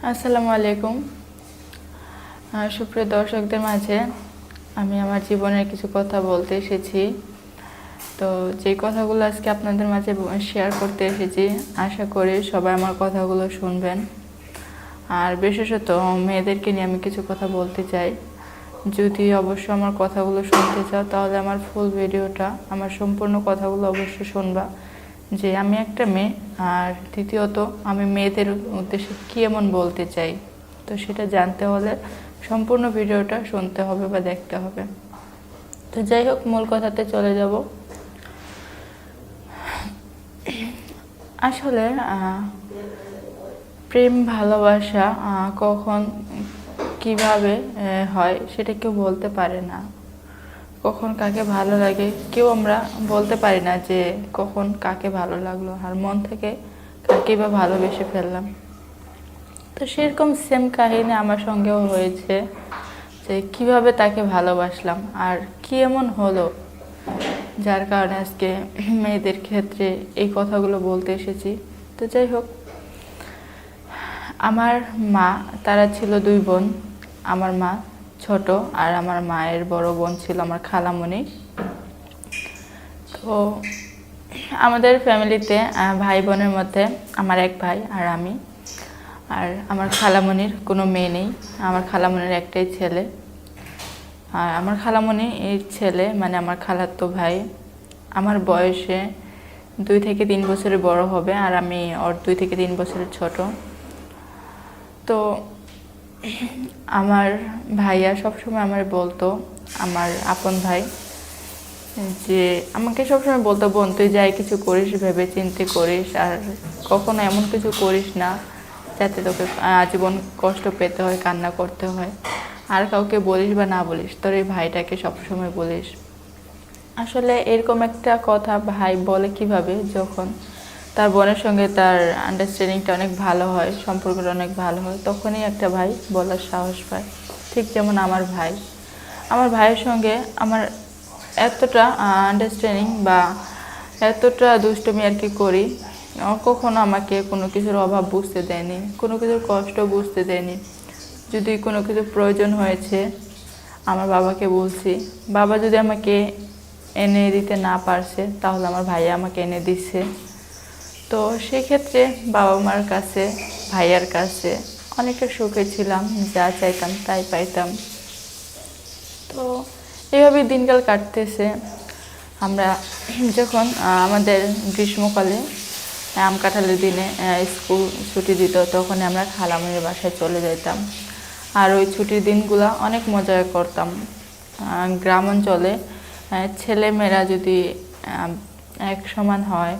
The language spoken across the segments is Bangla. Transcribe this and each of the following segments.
আসসালামু আলাইকুম। সুপ্রিয় দর্শকদের মাঝে আমি আমার জীবনের কিছু কথা বলতে এসেছি। তো যে কথাগুলো আজকে আপনাদের মাঝে শেয়ার করতে এসেছি, আশা করি সবাই আমার কথাগুলো শুনবেন। আর বিশেষত মেয়েদেরকে নিয়ে আমি কিছু কথা বলতে চাই। যদি অবশ্য আমার কথাগুলো শুনতে চাও তাহলে আমার ফুল ভিডিওটা, আমার সম্পূর্ণ কথাগুলো অবশ্যই শুনবা, যে আমি একটা মেয়ে। আর দ্বিতীয়ত আমি মেয়েদের উদ্দেশ্যে কী এমন বলতে চাই, তো সেটা জানতে হলে সম্পূর্ণ ভিডিওটা শুনতে হবে বা দেখতে হবে। তো যাই হোক, মূল কথাতে চলে যাব। আসলে প্রেম ভালোবাসা কখন কিভাবে হয় সেটা কেউ বলতে পারে না। কখন কাকে ভালো লাগে কেউ আমরা বলতে পারি না, যে কখন কাকে ভালো লাগলো আর মন থেকে কাকে বা ভালোবেসে ফেললাম। তো সেরকম সেম কাহিনী আমার সঙ্গেও হয়েছে, যে কিভাবে তাকে ভালোবাসলাম আর কি এমন হলো যার কারণে আজকে মেয়েদের ক্ষেত্রে এই কথাগুলো বলতে এসেছি। তো যাই হোক, আমার মা, তারা ছিল দুই বোন। আমার মা ছোট আর আমার মায়ের বড় বোন ছিল আমার খালামণি। তো আমাদের ফ্যামিলিতে ভাই বোনের মধ্যে আমার এক ভাই আর আমি। আর আমার খালামণির কোনো মেয়ে নেই, আমার খালামণির একটাই ছেলে। আর আমার খালামণির ছেলে মানে আমার খালাতো ভাই আমার বয়সে 2 থেকে 3 বছরের বড় হবে, আর আমি ওর 2 থেকে 3 বছরের ছোট। তো আমার ভাইয়া সবসময় আমার বলতো, আমার আপন ভাই, যে আমাকে সবসময় বলতো, বোন তুই যাই কিছু করিস ভেবে চিন্তে করিস, আর কখনো এমন কিছু করিস না যাতে তোকে আজীবন কষ্ট পেতে হয়, কান্না করতে হয়। আর কাউকে বলিস বা না বলিস, তোর এই ভাইটাকে সবসময় বলিস। আসলে এরকম একটা কথা ভাই বলে কিভাবে, যখন তার বোনের সঙ্গে তার আন্ডারস্ট্যান্ডিংটা অনেক ভালো হয়, সম্পর্কটা অনেক ভালো হয়, তখনই একটা ভাই বলার সাহস পায়। ঠিক যেমন আমার ভাইয়ের সঙ্গে আমার এতটা আন্ডারস্ট্যান্ডিং বা এতটা দুষ্টুমি আর কি করি, কখনো আমাকে কোনো কিছুর অভাব বুঝতে দেয়নি, কোনো কিছুর কষ্ট বুঝতে দেয়নি। যদি কোনো কিছু প্রয়োজন হয়েছে আমার বাবাকে বলছি, বাবা যদি আমাকে এনে দিতে না পারছে তাহলে আমার ভাইয়া আমাকে এনে দিচ্ছে। তো সেক্ষেত্রে বাবা মার কাছে, ভাইয়ার কাছে অনেকটা সুখে ছিলাম, যা চাইতাম তাই পাইতাম। তো এইভাবে দিনকাল কাটতেছে। আমরা যখন আমাদের গ্রীষ্মকালে আম কাঁঠালের দিনে স্কুল ছুটি দিত, তখন আমরা খালামণির বাসায় চলে যেতাম। আর ওই ছুটির দিনগুলো অনেক মজা করতাম। গ্রাম অঞ্চলে ছেলেমেয়েরা যদি এক সমান হয়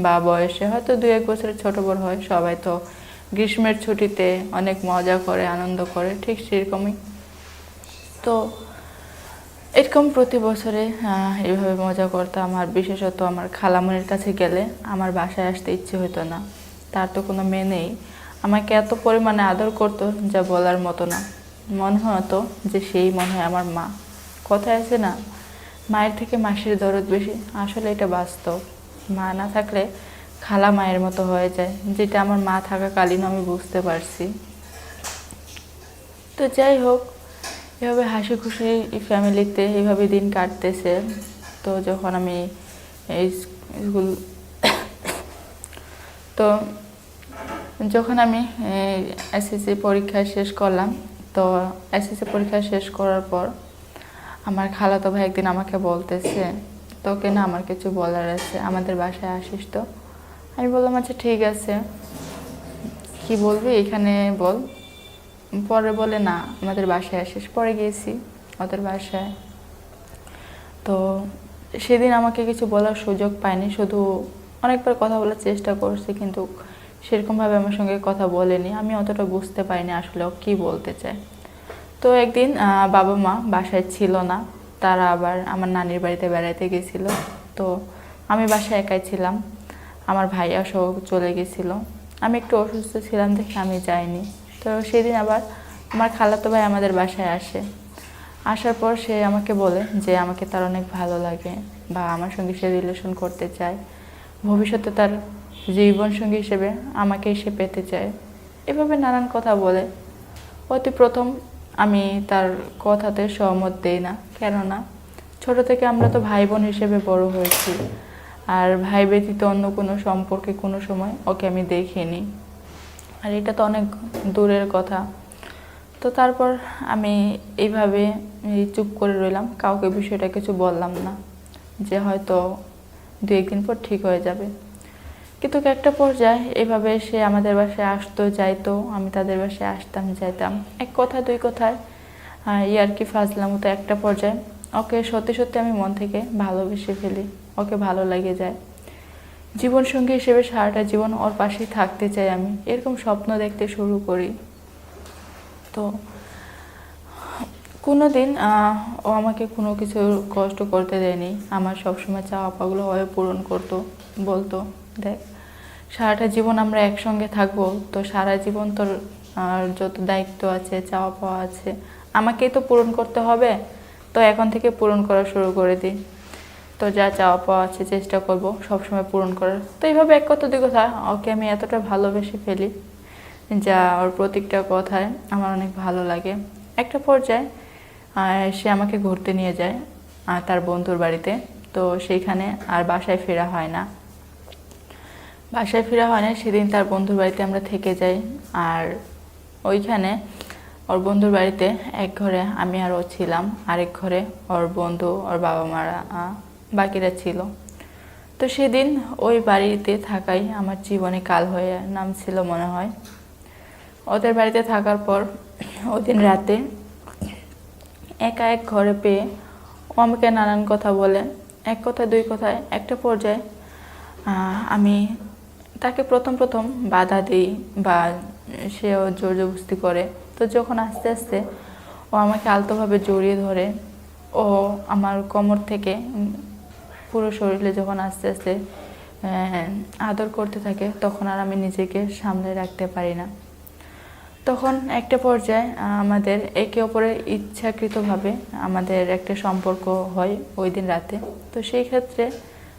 বা বয়সে হয়তো 2-1 বছরের ছোট বড় হয়, সবাই তো গ্রীষ্মের ছুটিতে অনেক মজা করে, আনন্দ করে, ঠিক সেরকমই। তো এরকম প্রতি বছরে এইভাবে মজা করতাম। আর বিশেষত আমার খালামণির কাছে গেলে আমার বাসায় আসতে ইচ্ছে হতো না। তার তো কোনো মেয়ে নেই, আমাকে এত পরিমাণে আদর করতো যা বলার মতো না। মনে হতো যে সেই মনে হয় আমার মা। কথায় আছে না, মায়ের থেকে মাসির দরদ বেশি। আসলে এটা বাস্তব। মা না থাকলে খালা মায়ের মতো হয়ে যায়, যেটা আমার মা থাকাকালীন আমি বুঝতে পারছি। তো যাই হোক, এভাবে হাসি খুশি ফ্যামিলিতে এইভাবে দিন কাটতেছে। তো যখন আমি এই স্কুল তো যখন আমি এসএসসি পরীক্ষা শেষ করলাম, তো এসএসসি পরীক্ষা শেষ করার পর আমার খালাতো ভাই একদিন আমাকে বলতেছে, তোকে না আমার কিছু বলার আছে, আমাদের বাসায় আসিস তো। আমি বললাম আচ্ছা ঠিক আছে, কি বলবি এখানে বল। পরে বলে না, আমাদের বাসায় আসিস। পরে গিয়েছি ওদের বাসায়। তো সেদিন আমাকে কিছু বলার সুযোগ পাইনি, শুধু অনেকবার কথা বলার চেষ্টা করছি, কিন্তু সেরকমভাবে আমার সঙ্গে কথা বলেনি। আমি অতটা বুঝতে পারিনি আসলে ও কী বলতে চায়। তো একদিন বাবা মা বাসায় ছিল না, তারা আবার আমার নানির বাড়িতে বেড়াইতে গেছিল। তো আমি বাসায় একাই ছিলাম, আমার ভাইয়া সহ চলে গেছিলো। আমি একটু অসুস্থ ছিলাম দেখে আমি যাইনি। তো সেদিন আবার আমার খালাতো ভাই আমাদের বাসায় আসে। আসার পর সে আমাকে বলে যে আমাকে তার অনেক ভালো লাগে বা আমার সঙ্গে সে রিলেশন করতে চায়, ভবিষ্যতে তার জীবনসঙ্গী হিসেবে আমাকেই সে পেতে চায়। এভাবে নানান কথা বলে। অতি প্রথম আমি তার কথাতে সহমত দেই না, কেননা ছোট থেকে আমরা তো ভাই বোন হিসেবে বড় হয়েছি, আর ভাই ব্যতীত অন্য কোনো সম্পর্কে কোনো সময় ওকে আমি দেখিনি, আর এটা তো অনেক দূরের কথা। তো তারপর আমি এইভাবে চুপ করে রইলাম, কাউকে বিষয়টা কিছু বললাম না, যে হয়তো 2-1 দিন পর ঠিক হয়ে যাবে। কিন্তু একটা পর্যায়ে এভাবে সে আমাদের বাসায় আসতো যাইতো, আমি তাদের বাসায় আসতাম যাইতাম, এক কথা দুই কথায় ইয়ার্কি ফাজলাম তো একটা পর্যায়ে ওকে সত্যি সত্যি আমি মন থেকে ভালোবেসে ফেলি, ওকে ভালো লাগে যায়। জীবনসঙ্গী হিসেবে সারাটা জীবন ওর পাশেই থাকতে চাই আমি, এরকম স্বপ্ন দেখতে শুরু করি। তো কোনো দিন ও আমাকে কোনো কিছু কষ্ট করতে দেয়নি, আমার সবসময় চাওয়া পাওয়াগুলো ও পূরণ করতো, বলতো দেখ সারাটা জীবন আমরা একসঙ্গে থাকবো, তো সারা জীবন তোর যত দায়িত্ব আছে চাওয়া পাওয়া আছে আমাকেই তো পূরণ করতে হবে, তো এখন থেকে পূরণ করা শুরু করে দিই। তো যা চাওয়া পাওয়া আছে চেষ্টা করব সবসময় পূরণ করার। তো এইভাবে এক কথা দুই কথা ওকে আমি এতটা ভালোবেসে ফেলি, যা ওর প্রত্যেকটা কথায় আমার অনেক ভালো লাগে। একটা পর্যায়ে সে আমাকে ঘুরতে নিয়ে যায় তার বন্ধুর বাড়িতে। তো সেইখানে আর বাসায় ফেরা হয় না, সেদিন তার বন্ধুর বাড়িতে আমরা থেকে যাই। আর ওইখানে ওর বন্ধুর বাড়িতে এক ঘরে আমি আর ও ছিলাম, আরেক ঘরে ওর বন্ধু, ওর বাবা মারা বাকিরা ছিল। তো সেদিন ওই বাড়িতে থাকাই আমার জীবনে কাল হয়ে নামছিল মনে হয়। ওদের বাড়িতে থাকার পর ওই দিন রাতে একা এক ঘরে পেয়ে ও আমাকে নানান কথা বলে, এক কথা দুই কথায় একটা পর্যায়ে আমি তাকে প্রথম বাধা দিই বা সেও জোর জবরদস্তি করে। তো যখন আস্তে আস্তে ও আমাকে আলতোভাবে জড়িয়ে ধরে, ও আমার কোমর থেকে পুরো শরীরে যখন আস্তে আস্তে আদর করতে থাকে, তখন আর আমি নিজেকে সামলে রাখতে পারি না। তখন একটা পর্যায়ে আমাদের একে অপরের ইচ্ছাকৃতভাবে আমাদের একটা সম্পর্ক হয় ওই দিন রাতে। তো সেই ক্ষেত্রে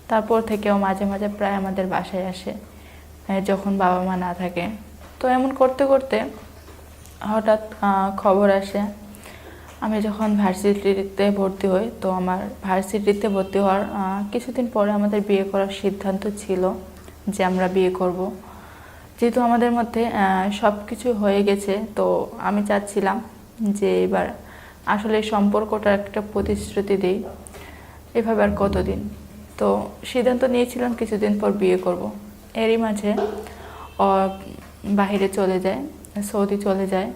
তারপর থেকেও মাঝে মাঝে প্রায় আমাদের বাসায় আসে যখন বাবা মা না থাকে। তো এমন করতে করতে হঠাৎ খবর আসে আমি যখন ভার্সিটিতে ভর্তি হই। তো আমার ভার্সিটিতে ভর্তি হওয়ার কিছুদিন পরে আমাদের বিয়ে করার সিদ্ধান্ত ছিল যে আমরা বিয়ে করব। যেহেতু আমাদের মধ্যে সব কিছু হয়ে গেছে, তো আমি চাচ্ছিলাম যে এবার আসলে সম্পর্কটার একটা প্রতিশ্রুতি দিই, এভাবে আর কতদিন। তো সিদ্ধান্ত নিয়েছিলাম কিছুদিন পর বিয়ে করব। এরই মাঝে ও বাহিরে চলে যায়, সৌদি চলে যায়।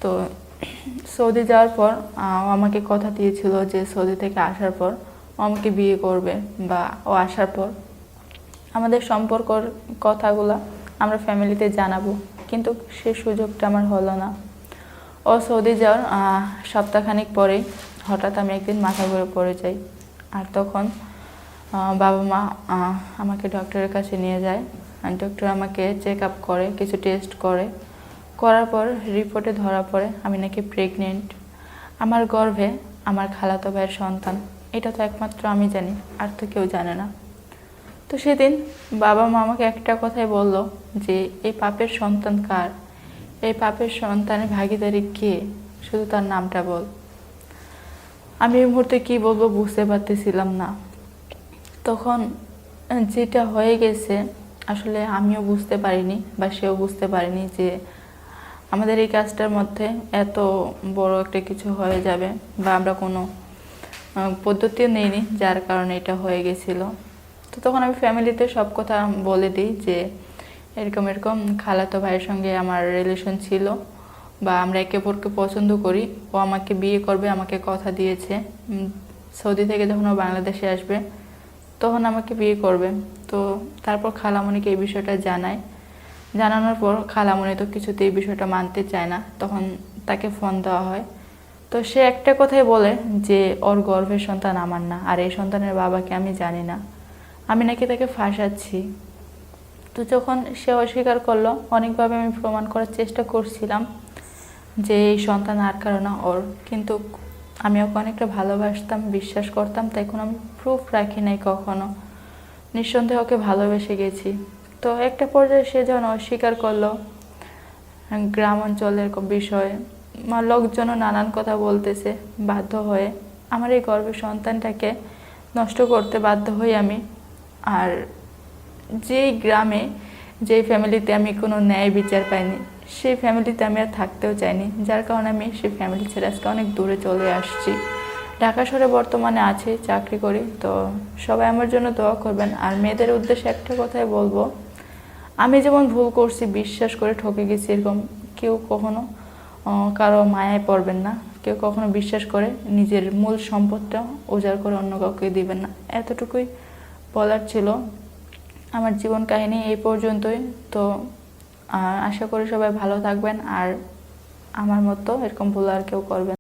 তো সৌদি যাওয়ার পর ও আমাকে কথা দিয়েছিল যে সৌদি থেকে আসার পর ও আমাকে বিয়ে করবে, বা ও আসার পর আমাদের সম্পর্কর কথাগুলো আমরা ফ্যামিলিতে জানাবো। কিন্তু সে সুযোগটা আমার হলো না। ও সৌদি যাওয়ার সপ্তাহখানিক পরেই হঠাৎ আমি একদিন মাথা ঘুরে পড়ে যাই। আর তখন বাবা মা আমাকে ডক্টরের কাছে নিয়ে যায়। ডক্টর আমাকে চেক আপ করে, কিছু টেস্ট করে, করার পর রিপোর্টে ধরা পড়ে আমি নাকি প্রেগনেন্ট। আমার গর্ভে আমার খালাতো ভাইয়ের সন্তান, এটা তো একমাত্র আমি জানি, আর তো কেউ জানে না। তো সেদিন বাবা মা আমাকে একটা কথাই বলল যে এই পাপের সন্তান কার, এই পাপের সন্তানের ভাগীদারি কে, শুধু তার নামটা বল। আমি এই মুহূর্তে কী বলবো বুঝতে পারতেছিলাম না। তখন যেটা হয়ে গেছে আসলে আমিও বুঝতে পারিনি বা সেও বুঝতে পারিনি যে আমাদের এই কাজটার মধ্যে এত বড় একটা কিছু হয়ে যাবে, বা আমরা কোনো পদ্ধতিও নেইনি যার কারণে এটা হয়ে গেছিল। তো তখন আমি ফ্যামিলিতে সব কথা বলে দিই যে এরকম এরকম খালাতো ভাইয়ের সঙ্গে আমার রিলেশন ছিল, বা আমরা একে অপরকে পছন্দ করি, ও আমাকে বিয়ে করবে, আমাকে কথা দিয়েছে সৌদি থেকে যখন ও বাংলাদেশে আসবে তখন আমাকে বিয়ে করবে। তো তারপর খালামণিকে এই বিষয়টা জানায়। জানানোর পর খালামণি তো কিছুতে এই বিষয়টা মানতে চায় না। তখন তাকে ফোন দেওয়া হয়। তো সে একটা কথাই বলে যে ওর গর্ভের সন্তান আমার না, আর এই সন্তানের বাবাকে আমি জানি না, আমি নাকি তাকে ফাঁসাচ্ছি। তো যখন সে অস্বীকার করলো, অনেকভাবে আমি প্রমাণ করার চেষ্টা করছিলাম যে এই সন্তান আর কারো না ওর, কিন্তু আমি ওকে অনেকটা ভালোবাসতাম, বিশ্বাস করতাম, তাই কোনো আমি প্রুফ রাখি নাই কখনো। নিঃসন্দেহে ওকে ভালোবেসে গেছি। তো একটা পর্যায়ে সে যখন অস্বীকার করলো, গ্রাম অঞ্চলের এরকম বিষয় লোকজনও নানান কথা বলতেছে, বাধ্য হয়ে আমার এই গর্ভের সন্তানটাকে নষ্ট করতে বাধ্য হই আমি। আর যেই গ্রামে, যেই ফ্যামিলিতে আমি কোনো ন্যায় বিচার পাইনি, সেই ফ্যামিলিতে আমি আর থাকতেও চাইনি, যার কারণে আমি সেই ফ্যামিলি ছেড়ে আজকে অনেক দূরে চলে আসছি। ঢাকা শহরে বর্তমানে আছি, চাকরি করি। তো সবাই আমার জন্য দোয়া করবেন। আর মেয়েদের উদ্দেশ্যে একটা কথাই বলবো, আমি যেমন ভুল করছি, বিশ্বাস করে ঠকে গেছি, এরকম কেউ কখনো কারো মায়ায় পড়বেন না। কেউ কখনো বিশ্বাস করে নিজের মূল সম্পদটা উজাড় করে অন্য কাউকে দিবেন না। এতটুকুই বলার ছিল। আমার জীবন কাহিনী এই পর্যন্তই। তো আশা করি সবাই ভালো থাকবেন আর আমার মতো এরকম ভুল আর কেউ করবেন।